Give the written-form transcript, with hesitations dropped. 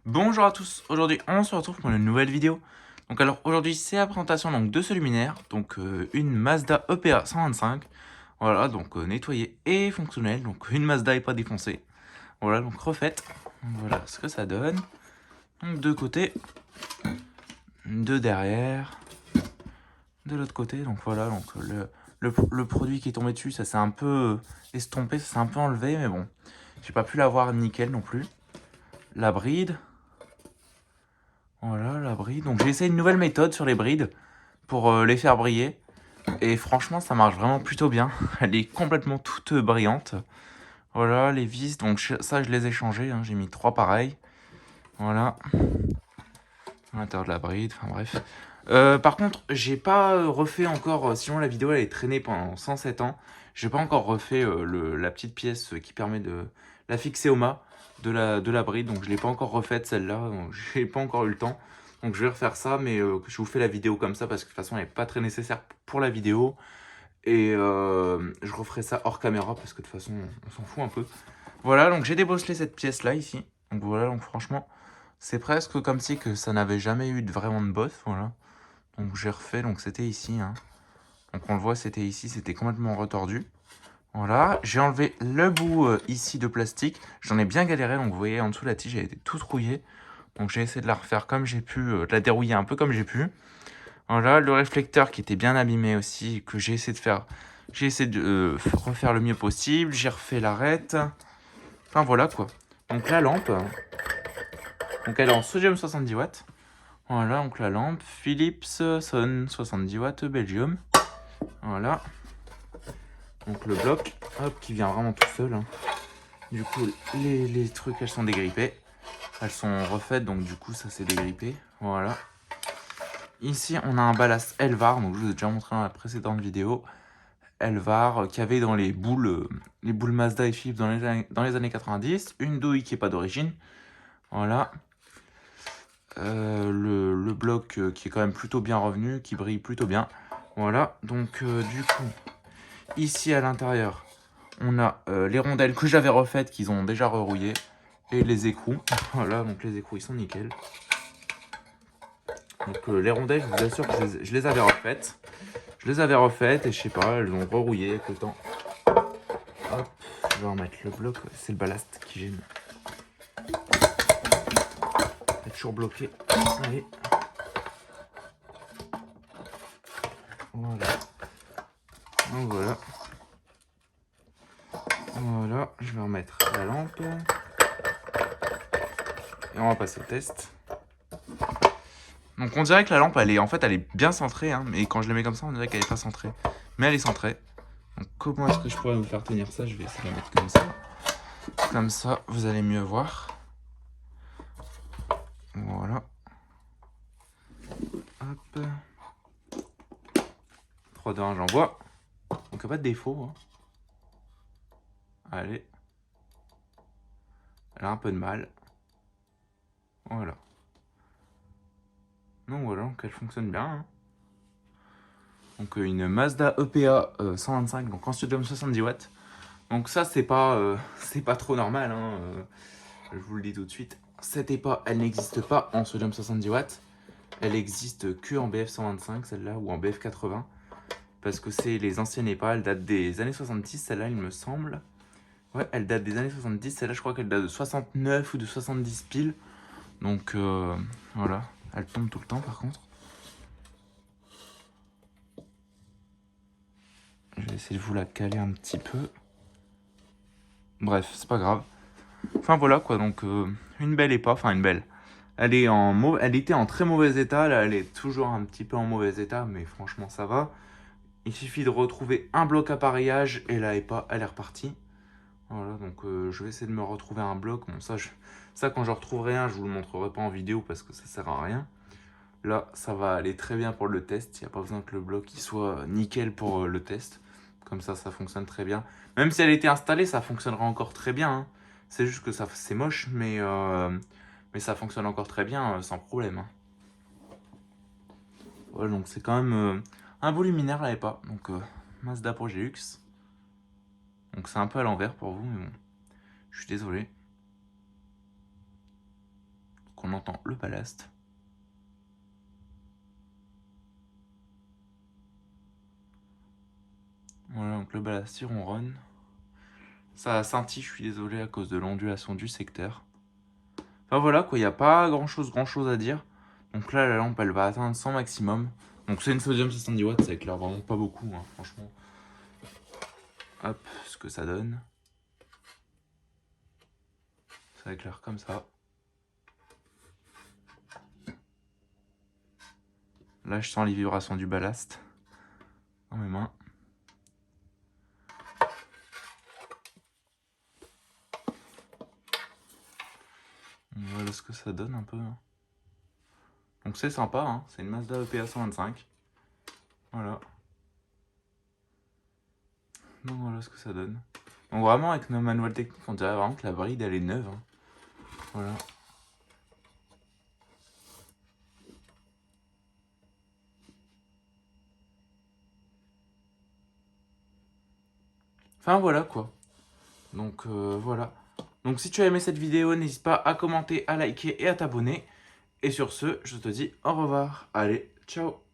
Bonjour à tous, aujourd'hui on se retrouve pour une nouvelle vidéo. Donc alors aujourd'hui c'est la présentation donc, de ce luminaire, donc une Mazda EPA 125. Voilà, donc nettoyée et fonctionnelle, donc une Mazda et pas défoncée. Voilà, donc refaite. Voilà ce que ça donne. Donc deux côtés, deux derrière, de l'autre côté. Donc voilà, donc le produit qui est tombé dessus, ça s'est un peu estompé, ça s'est un peu enlevé, mais bon, j'ai pas pu l'avoir nickel non plus. La bride. Voilà, la bride. Donc j'ai essayé une nouvelle méthode sur les brides pour les faire briller. Et franchement, ça marche vraiment plutôt bien. Elle est complètement toute brillante. Voilà, les vis. Donc ça, je les ai changées. Hein. J'ai mis 3 pareils. Voilà. À l'intérieur de la bride. Enfin bref. Par contre, j'ai pas refait encore. Sinon, la vidéo elle est traînée pendant 107 ans. J'ai pas encore refait la petite pièce qui permet de la fixer au mât de la bride. Donc je l'ai pas encore refaite celle-là. J'ai pas encore eu le temps. Donc je vais refaire ça, mais je vous fais la vidéo comme ça parce que de toute façon elle n'est pas très nécessaire pour la vidéo. Et je referai ça hors caméra parce que de toute façon on s'en fout un peu. Voilà, donc j'ai débosselé cette pièce là ici. Donc voilà, donc franchement c'est presque comme si que ça n'avait jamais eu vraiment de bosse. Voilà. Donc j'ai refait, donc c'était ici. Hein. Donc on le voit, c'était ici, c'était complètement retordu. Voilà, j'ai enlevé le bout ici de plastique. J'en ai bien galéré, donc vous voyez en dessous la tige elle était toute rouillée. Donc j'ai essayé de la refaire comme j'ai pu, de la dérouiller un peu comme j'ai pu. Voilà, le réflecteur qui était bien abîmé aussi, que j'ai essayé de faire. J'ai essayé de refaire le mieux possible. J'ai refait l'arête. Enfin voilà quoi. Donc la lampe. Donc elle est en sodium 70 watts. Voilà, donc la lampe. Philips Son 70 watts Belgium. Voilà. Donc le bloc, hop, qui vient vraiment tout seul. Hein. Du coup, les trucs, elles sont dégrippées. Elles sont refaites, donc du coup, ça s'est dégrippé. Voilà. Ici, on a un ballast Elvar, donc je vous ai déjà montré dans la précédente vidéo. Elvar, qu'il y avait dans les boules Mazda et Philips dans les années 90. Une douille qui n'est pas d'origine. Voilà. Le bloc qui est quand même plutôt bien revenu, qui brille plutôt bien. Voilà. Donc, du coup, ici à l'intérieur, on a les rondelles que j'avais refaites, qu'ils ont déjà rerouillées. Et les écrous. Voilà, donc les écrous, ils sont nickel. Donc, les rondelles, je vous assure que je les avais refaites. Je les avais refaites et je sais pas, elles ont rerouillé avec le temps. Hop, je vais remettre le bloc, c'est le ballast qui gêne. C'est toujours bloqué. Allez. Voilà. Donc voilà. Voilà, je vais remettre la lampe. Et on va passer au test. Donc on dirait que la lampe, elle est bien centrée. Hein, mais quand je la mets comme ça, on dirait qu'elle est pas centrée. Mais elle est centrée. Donc comment est-ce que je pourrais vous faire tenir ça? Je vais essayer de la mettre comme ça. Comme ça, vous allez mieux voir. Voilà. Hop. 3, 2, 1, j'envoie. Donc il n'y a pas de défaut. Hein. Allez. Elle a un peu de mal. Voilà. Donc voilà, donc elle fonctionne bien. Hein. Donc une Mazda EPA 125, donc en sodium 70 watts. Donc ça c'est pas trop normal. Hein. Je vous le dis tout de suite. Cette EPA, elle n'existe pas en sodium 70 watts. Elle existe que en BF 125, celle-là, ou en BF 80. Parce que c'est les anciennes EPA, elles datent des années 70, celle-là, il me semble. Ouais, elle date des années 70, celle-là, je crois qu'elle date de 69 ou de 70 piles. Donc, voilà. Elle tombe tout le temps, par contre. Je vais essayer de vous la caler un petit peu. Bref, c'est pas grave. Enfin, voilà, quoi. Donc, une belle EPA. Enfin, une belle. Elle était en très mauvais état. Là, elle est toujours un petit peu en mauvais état. Mais franchement, ça va. Il suffit de retrouver un bloc appareillage. Et la EPA, elle est repartie. Voilà, donc je vais essayer de me retrouver un bloc. Bon, ça, quand je retrouverai un, je vous le montrerai pas en vidéo parce que ça sert à rien. Là, ça va aller très bien pour le test. Il n'y a pas besoin que le bloc il soit nickel pour le test. Comme ça fonctionne très bien. Même si elle était installée, ça fonctionnera encore très bien. Hein. C'est juste que c'est moche, mais ça fonctionne encore très bien sans problème. Hein. Voilà, donc c'est quand même un beau luminaire, là, et pas. Donc, Mazda Progélux. Donc c'est un peu à l'envers pour vous, mais bon. Je suis désolé. Donc entend le ballast. Voilà, donc le ballast il ronronne. Ça scintille, je suis désolé, à cause de l'ondulation du secteur. Enfin voilà quoi, il n'y a pas grand chose à dire. Donc là, la lampe elle va atteindre 100 maximum. Donc c'est une sodium 70 watts, ça éclaire vraiment pas beaucoup, hein, franchement. Hop, ce que ça donne. Ça éclaire comme ça. Là, je sens les vibrations du ballast dans mes mains. Voilà ce que ça donne un peu. Donc c'est sympa, hein. C'est une Mazda EPA 125. Voilà. Donc voilà ce que ça donne. Donc vraiment avec nos manuels techniques, on dirait vraiment que la bride elle est neuve. Hein. Voilà. Enfin voilà quoi. Donc voilà. Donc si tu as aimé cette vidéo, n'hésite pas à commenter, à liker et à t'abonner. Et sur ce, je te dis au revoir. Allez, ciao.